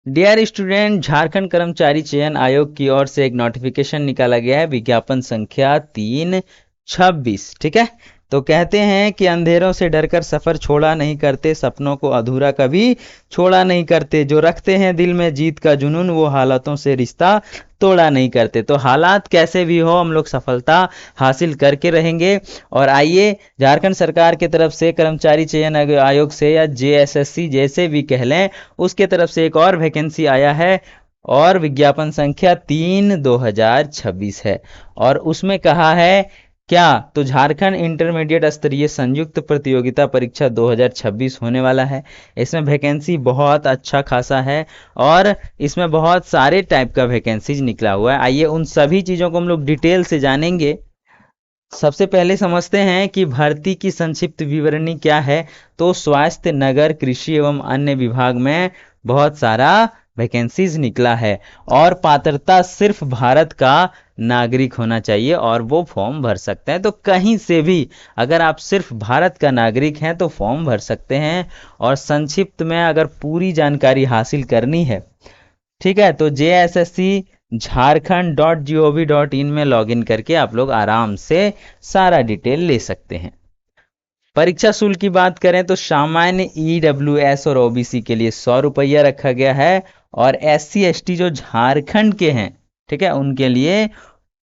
Dear student, Jharkhand कर्मचारी चयन आयोग की ओर से एक नोटिफिकेशन निकाला गया है, विज्ञापन संख्या 326। ठीक है, तो कहते हैं कि अंधेरों से डरकर सफर छोड़ा नहीं करते, सपनों को अधूरा कभी छोड़ा नहीं करते, जो रखते हैं दिल में जीत का जुनून, वो हालातों से रिश्ता तोड़ा नहीं करते। तो हालात कैसे भी हो, हम लोग सफलता हासिल करके रहेंगे। और आइए, झारखंड सरकार की तरफ से कर्मचारी चयन आयोग से या जेएसएससी जैसे भी कह लें, उसके तरफ से एक और वैकेंसी आया है और विज्ञापन संख्या 3/2026 है। और उसमें कहा है क्या, तो झारखंड इंटरमीडिएट स्तरीय संयुक्त प्रतियोगिता परीक्षा 2026 होने वाला है। इसमें वैकेंसी बहुत अच्छा खासा है और इसमें बहुत सारे टाइप का वैकेंसीज निकला हुआ है। आइए उन सभी चीज़ों को हम लोग डिटेल से जानेंगे। सबसे पहले समझते हैं कि भर्ती की संक्षिप्त विवरणी क्या है। तो स्वास्थ्य, नगर, कृषि एवं अन्य विभाग में बहुत सारा वैकेंसीज निकला है और पात्रता सिर्फ भारत का नागरिक होना चाहिए और वो फॉर्म भर सकते हैं। तो कहीं से भी अगर आप सिर्फ भारत का नागरिक हैं तो फॉर्म भर सकते हैं। और संक्षिप्त में अगर पूरी जानकारी हासिल करनी है, ठीक है, तो JSSC झारखंड.gov.in में लॉगिन करके आप लोग आराम से सारा डिटेल ले सकते हैं। परीक्षा शुल्क की बात करें तो सामान्य EWS और OBC के लिए 100 रुपया रखा गया है और SC ST जो झारखंड के हैं, ठीक है, उनके लिए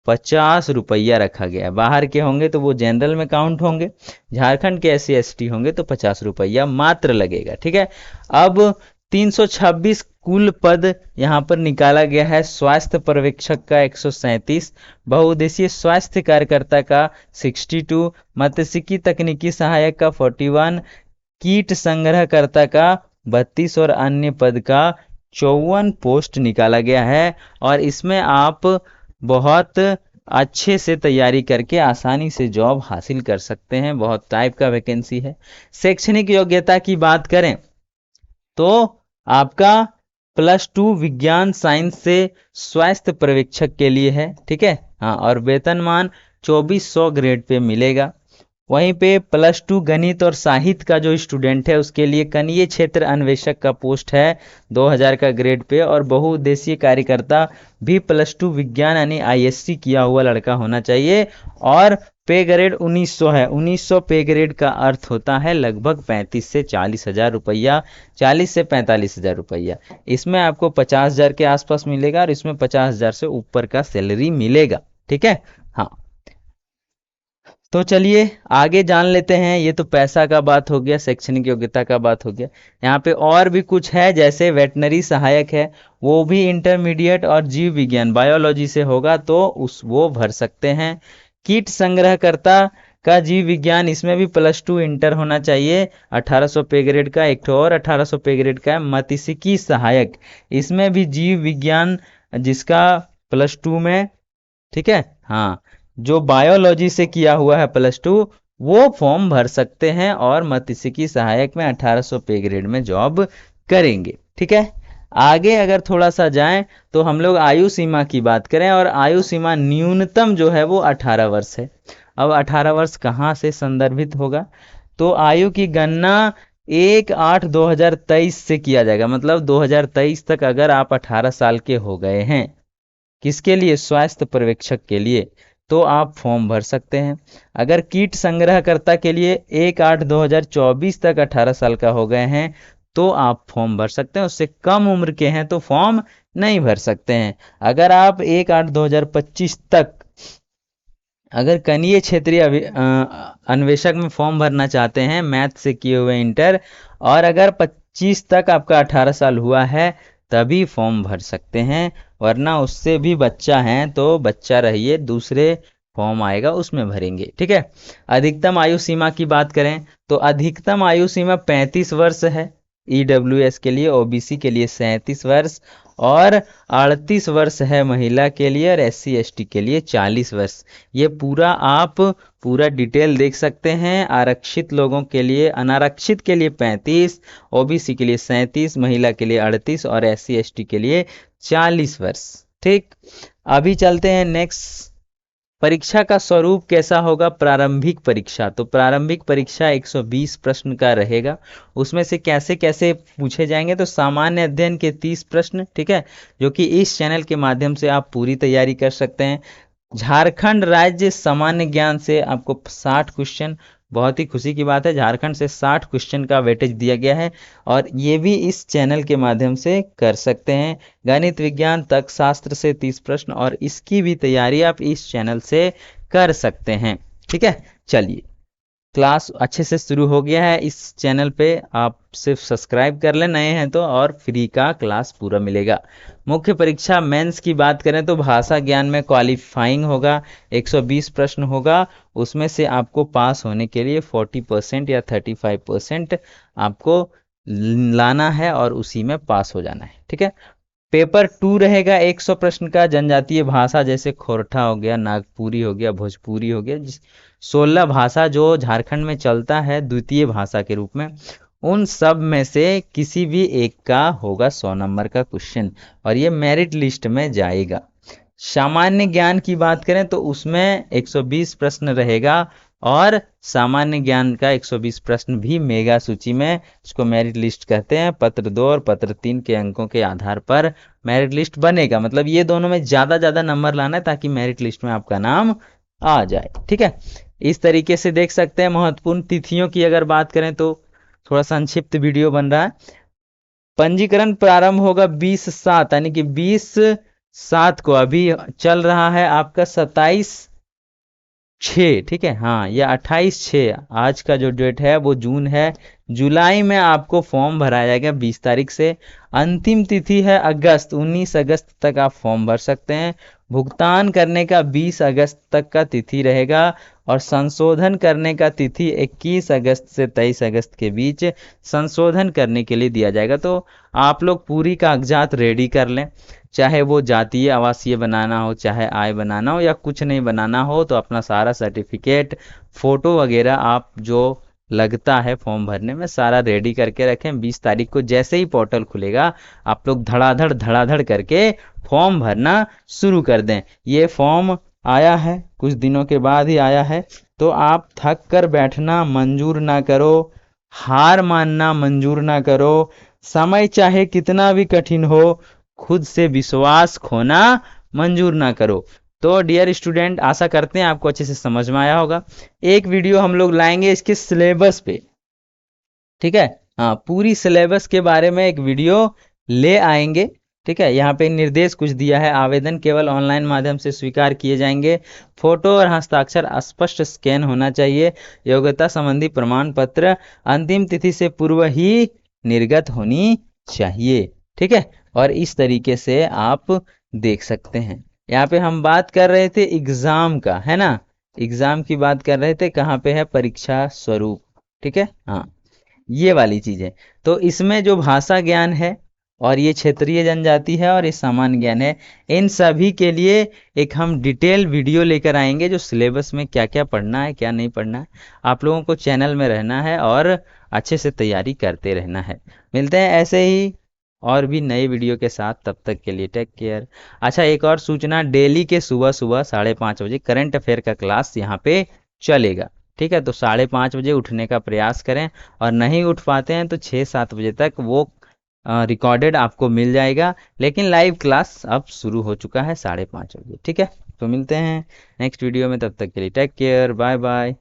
50 रुपया रखा गया है। बाहर के होंगे तो वो जनरल में काउंट होंगे, झारखंड के SC ST होंगे तो 50 रुपया मात्र लगेगा। ठीक है, अब 326 कुल पद यहाँ पर निकाला गया है। स्वास्थ्य पर्यवेक्षक का 137, बहुउद्देशीय स्वास्थ्य कार्यकर्ता का 62, मत्स्यिकी तकनीकी सहायक का 41, कीट संग्रहकर्ता का 32 और अन्य पद का 54 पोस्ट निकाला गया है। और इसमें आप बहुत अच्छे से तैयारी करके आसानी से जॉब हासिल कर सकते हैं। बहुत टाइप का वैकेंसी है। शैक्षणिक योग्यता की बात करें तो आपका +2 विज्ञान साइंस से स्वास्थ्य पर्यवेक्षक के लिए है। ठीक है, हाँ, और वेतनमान 2400 ग्रेड पे मिलेगा। वहीं पे +2 गणित और साहित्य का जो स्टूडेंट है उसके लिए कनीय क्षेत्र अन्वेषक का पोस्ट है 2000 का ग्रेड पे। और बहुउद्देशीय कार्यकर्ता भी +2 विज्ञान यानी ISC किया हुआ लड़का होना चाहिए। और पे ग्रेड 1900 है। 1900 पे ग्रेड का अर्थ होता है लगभग 35 से 40 हजार रुपया, 40 से 45 हजार रुपया। इसमें आपको 50 हजार के आसपास मिलेगा और इसमें 50 हजार से ऊपर का सैलरी मिलेगा। ठीक है, हाँ, तो चलिए आगे जान लेते हैं। ये तो पैसा का बात हो गया, शैक्षणिक योग्यता का बात हो गया। यहाँ पे और भी कुछ है, जैसे वेटनरी सहायक है, वो भी इंटरमीडिएट और जीव विज्ञान बायोलॉजी से होगा तो वो भर सकते हैं। कीट संग्रहकर्ता का जीव विज्ञान, इसमें भी +2 इंटर होना चाहिए, 1800 पे ग्रेड का। एक और 1800 पे ग्रेड का है मत्स्यिकी सहायक, इसमें भी जीव विज्ञान जिसका +2 में, ठीक है, हाँ, जो बायोलॉजी से किया हुआ है +2 वो फॉर्म भर सकते हैं और मत्स्यिकी सहायक में 1800 पे ग्रेड में जॉब करेंगे। ठीक है, आगे अगर थोड़ा सा जाएं तो हम लोग आयु सीमा की बात करें और आयु सीमा न्यूनतम जो है वो 18 वर्ष है। अब 18 वर्ष कहाँ से संदर्भित होगा, तो आयु की गणना 1/8/2023 से किया जाएगा। मतलब 2023 तक अगर आप 18 साल के हो गए हैं, किसके लिए, स्वास्थ्य पर्यवेक्षक के लिए, तो आप फॉर्म भर सकते हैं। अगर कीट संग्रहकर्ता के लिए 1/8/2024 तक 18 साल का हो गए हैं तो आप फॉर्म भर सकते हैं। उससे कम उम्र के हैं तो फॉर्म नहीं भर सकते हैं। अगर आप 1/8/2025 तक अगर कनीय क्षेत्रीय अन्वेषक में फॉर्म भरना चाहते हैं मैथ से किए हुए इंटर, और अगर 25 तक आपका 18 साल हुआ है तभी फॉर्म भर सकते हैं, वरना उससे भी बच्चा है तो बच्चा रहिए, दूसरे फॉर्म आएगा उसमें भरेंगे। ठीक है, अधिकतम आयु सीमा की बात करें तो अधिकतम आयु सीमा 35 वर्ष है EWS के लिए, OBC के लिए 37 वर्ष और 38 वर्ष है महिला के लिए और SC ST के लिए 40 वर्ष। ये पूरा आप पूरा डिटेल देख सकते हैं। आरक्षित लोगों के लिए, अनारक्षित के लिए 35, OBC के लिए 37, महिला के लिए 38 और SC ST के लिए 40 वर्ष। ठीक, अभी चलते हैं नेक्स्ट परीक्षा का स्वरूप कैसा होगा? प्रारंभिक परीक्षा। तो प्रारंभिक परीक्षा 120 प्रश्न का रहेगा। उसमें से कैसे कैसे पूछे जाएंगे? तो सामान्य अध्ययन के 30 प्रश्न, ठीक है, जो कि इस चैनल के माध्यम से आप पूरी तैयारी कर सकते हैं। झारखंड राज्य सामान्य ज्ञान से आपको 60 क्वेश्चन, बहुत ही खुशी की बात है, झारखंड से 60 क्वेश्चन का वेटेज दिया गया है और ये भी इस चैनल के माध्यम से कर सकते हैं। गणित विज्ञान तर्कशास्त्र से 30 प्रश्न और इसकी भी तैयारी आप इस चैनल से कर सकते हैं। ठीक है, चलिए क्लास अच्छे से शुरू हो गया है। इस चैनल पे आप सिर्फ सब्सक्राइब कर लें नए हैं तो, और फ्री का क्लास पूरा मिलेगा। मुख्य परीक्षा मेंस की बात करें तो भाषा ज्ञान में क्वालिफाइंग होगा, 120 प्रश्न होगा। उसमें से आपको पास होने के लिए 40% या 35% आपको लाना है और उसी में पास हो जाना है। ठीक है, पेपर 2 रहेगा 100 प्रश्न का। जनजातीय भाषा जैसे खोरठा हो गया, नागपुरी हो गया, भोजपुरी हो गया, 16 भाषा जो झारखंड में चलता है द्वितीय भाषा के रूप में, उन सब में से किसी भी एक का होगा 100 नंबर का क्वेश्चन और ये मेरिट लिस्ट में जाएगा। सामान्य ज्ञान की बात करें तो उसमें 120 प्रश्न रहेगा और सामान्य ज्ञान का 120 प्रश्न भी मेगा सूची में, इसको मेरिट लिस्ट कहते हैं। पत्र 2 और पत्र 3 के अंकों के आधार पर मेरिट लिस्ट बनेगा। मतलब ये दोनों में ज्यादा नंबर लाना है ताकि मेरिट लिस्ट में आपका नाम आ जाए। ठीक है, इस तरीके से देख सकते हैं। महत्वपूर्ण तिथियों की अगर बात करें तो थोड़ा संक्षिप्त वीडियो बन रहा है। पंजीकरण प्रारंभ होगा 20/7 यानी कि 20/7 को, अभी चल रहा है आपका 27/6, ठीक है, हाँ, या 28/6 आज का जो डेट है वो जून है। जुलाई में आपको फॉर्म भराया जाएगा 20 तारीख से। अंतिम तिथि है अगस्त, 19 अगस्त तक आप फॉर्म भर सकते हैं। भुगतान करने का 20 अगस्त तक का तिथि रहेगा और संशोधन करने का तिथि 21 अगस्त से 23 अगस्त के बीच संशोधन करने के लिए दिया जाएगा। तो आप लोग पूरी कागजात रेडी कर लें, चाहे वो जातीय आवासीय बनाना हो, चाहे आय बनाना हो या कुछ नहीं बनाना हो, तो अपना सारा सर्टिफिकेट, फोटो वगैरह आप जो लगता है फॉर्म भरने में सारा रेडी करके रखें। 20 तारीख को जैसे ही पोर्टल खुलेगा आप लोग धड़ाधड़ करके फॉर्म भरना शुरू कर दें। ये फॉर्म आया है, कुछ दिनों के बाद ही आया है, तो आप थक कर बैठना मंजूर ना करो, हार मानना मंजूर ना करो। समय चाहे कितना भी कठिन हो, खुद से विश्वास खोना मंजूर ना करो। तो डियर स्टूडेंट, आशा करते हैं आपको अच्छे से समझ में आया होगा। एक वीडियो हम लोग लाएंगे इसके सिलेबस पे, ठीक है, हाँ, पूरी सिलेबस के बारे में एक वीडियो ले आएंगे। ठीक है, यहाँ पे निर्देश कुछ दिया है। आवेदन केवल ऑनलाइन माध्यम से स्वीकार किए जाएंगे। फोटो और हस्ताक्षर स्पष्ट स्कैन होना चाहिए। योग्यता संबंधी प्रमाण पत्र अंतिम तिथि से पूर्व ही निर्गत होनी चाहिए। ठीक है, और इस तरीके से आप देख सकते हैं। यहाँ पे हम बात कर रहे थे एग्जाम का, है ना, एग्जाम की बात कर रहे थे। कहाँ पे है? परीक्षा स्वरूप। ठीक है, हाँ, ये वाली चीजें। तो इसमें जो भाषा ज्ञान है और ये क्षेत्रीय जनजाति है और ये सामान्य ज्ञान है, इन सभी के लिए एक हम डिटेल वीडियो लेकर आएंगे जो सिलेबस में क्या क्या पढ़ना है, क्या नहीं पढ़ना है। आप लोगों को चैनल में रहना है और अच्छे से तैयारी करते रहना है। मिलते हैं ऐसे ही और भी नए वीडियो के साथ, तब तक के लिए टेक केयर। अच्छा, एक और सूचना, डेली के सुबह 5:30 बजे करंट अफेयर का क्लास यहाँ पे चलेगा। ठीक है, तो 5:30 बजे उठने का प्रयास करें और नहीं उठ पाते हैं तो 6-7 बजे तक वो रिकॉर्डेड आपको मिल जाएगा। लेकिन लाइव क्लास अब शुरू हो चुका है 5:30 बजे। ठीक है, तो मिलते हैं नेक्स्ट वीडियो में, तब तक के लिए टेक केयर, बाय बाय।